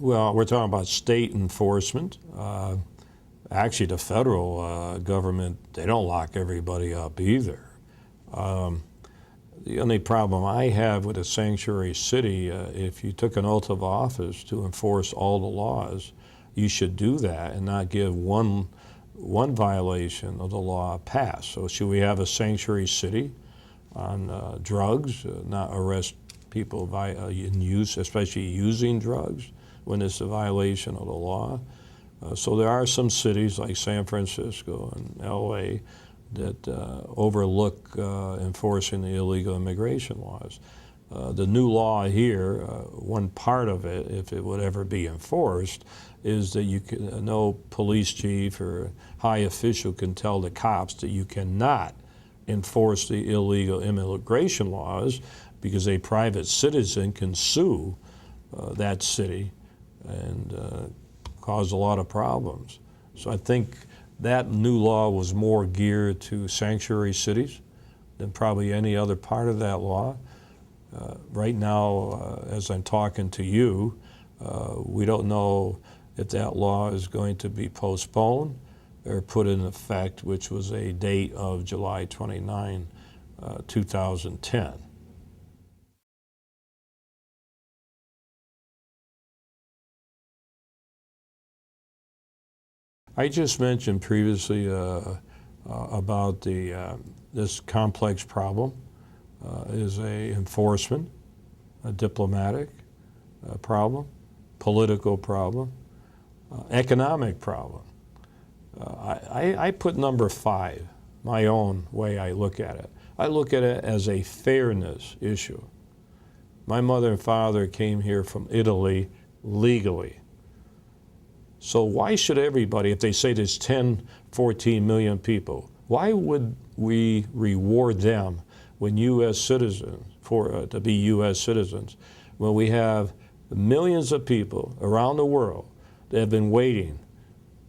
Well, we're talking about state enforcement. Actually, the federal government, they don't lock everybody up either. The only problem I have with a sanctuary city, if you took an oath of office to enforce all the laws, you should do that and not give one violation of the law a pass. So should we have a sanctuary city on drugs, not arrest people in use, especially using drugs, when it's a violation of the law? So there are some cities like San Francisco and LA that overlook enforcing the illegal immigration laws. The new law here, one part of it, if it would ever be enforced, is that no police chief or high official can tell the cops that you cannot enforce the illegal immigration laws, because a private citizen can sue that city and cause a lot of problems. So I think that new law was more geared to sanctuary cities than probably any other part of that law. Right now, as I'm talking to you, we don't know if that law is going to be postponed or put in effect, which was a date of July 29, 2010. I just mentioned previously about this complex problem is a enforcement, a diplomatic problem, political problem, economic problem. I put number 5, my own way I look at it. I look at it as a fairness issue. My mother and father came here from Italy legally. So why should everybody, if they say there's 10, 14 million people, why would we reward them when U.S. citizens, to be U.S. citizens, when we have millions of people around the world that have been waiting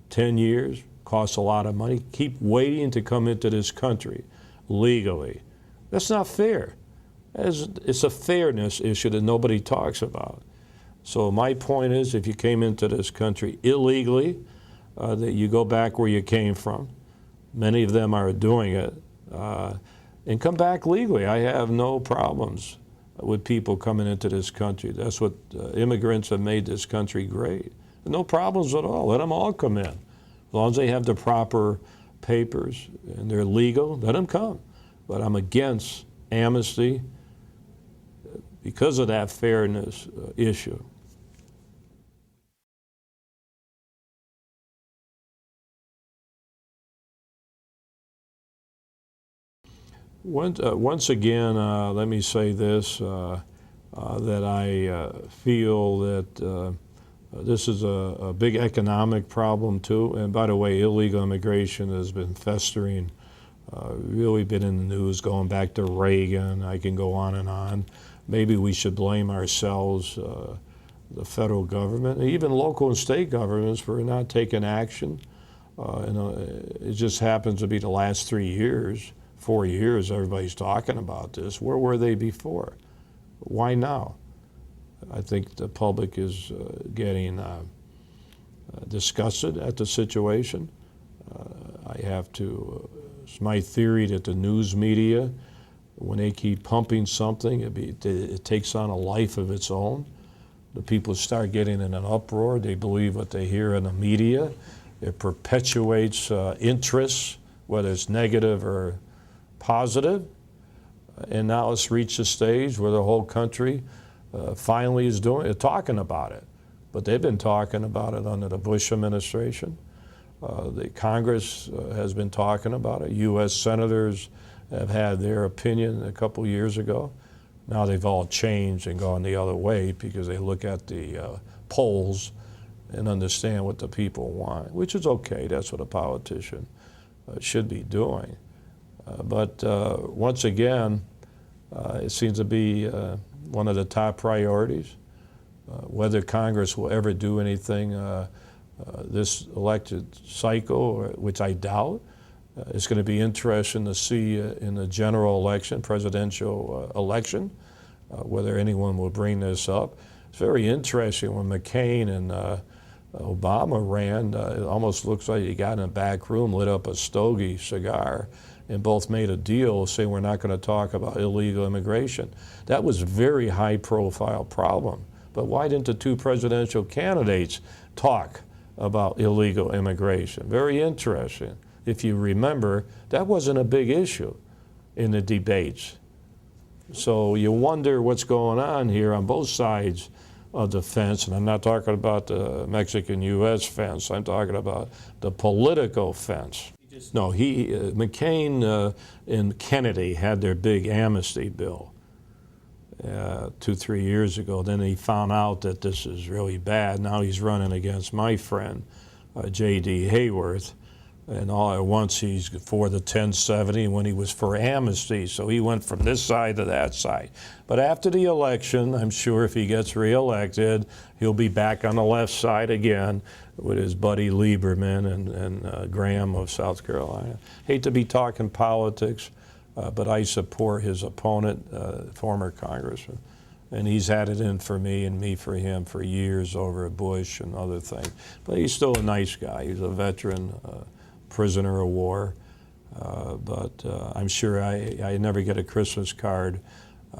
10 years, costs a lot of money, keep waiting to come into this country legally? That's not fair. It's a fairness issue that nobody talks about. So my point is, if you came into this country illegally, that you go back where you came from. Many of them are doing it. And come back legally. I have no problems with people coming into this country. That's what immigrants have made this country great. No problems at all. Let them all come in. As long as they have the proper papers and they're legal, let them come. But I'm against amnesty because of that fairness issue. Once again, let me say this, that I feel that this is a big economic problem too. And by the way, illegal immigration has been festering, really been in the news going back to Reagan. I can go on and on. Maybe we should blame ourselves, the federal government, even local and state governments, for not taking action. It just happens to be the last 3 years. 4 years, everybody's talking about this. Where were they before? Why now? I think the public is getting disgusted at the situation. It's my theory that the news media, when they keep pumping something, it takes on a life of its own. The people start getting in an uproar. They believe what they hear in the media. It perpetuates interests, whether it's negative or positive. And now it's reached a stage where the whole country finally is talking about it. But they've been talking about it under the Bush administration. The Congress has been talking about it. U.S. senators have had their opinion a couple years ago. Now they've all changed and gone the other way because they look at the polls and understand what the people want, which is okay. That's what a politician should be doing. But once again, it seems to be one of the top priorities. Whether Congress will ever do anything this elected cycle, which I doubt, it's going to be interesting to see in the general election, presidential election, whether anyone will bring this up. It's very interesting when McCain and Obama ran, it almost looks like he got in a back room, lit up a stogie cigar, and both made a deal saying we're not going to talk about illegal immigration. That was a very high profile problem. But why didn't the two presidential candidates talk about illegal immigration? Very interesting. If you remember, that wasn't a big issue in the debates. So you wonder what's going on here on both sides of the fence, and I'm not talking about the Mexican-U.S. fence, I'm talking about the political fence. No, McCain and Kennedy had their big amnesty bill 2-3 years ago. Then he found out that this is really bad. Now he's running against my friend, J.D. Hayworth, and all at once he's for the 1070 when he was for amnesty. So he went from this side to that side. But after the election, I'm sure if he gets reelected, he'll be back on the left side again with his buddy Lieberman and Graham of South Carolina. Hate to be talking politics, but I support his opponent, former congressman. And he's had it in for me and me for him for years over Bush and other things. But he's still a nice guy. He's a veteran, prisoner of war. But I'm sure I never get a Christmas card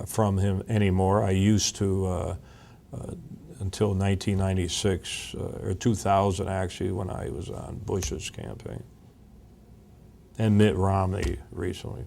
from him anymore. I used to until 1996, or 2000 actually, when I was on Bush's campaign. And Mitt Romney recently.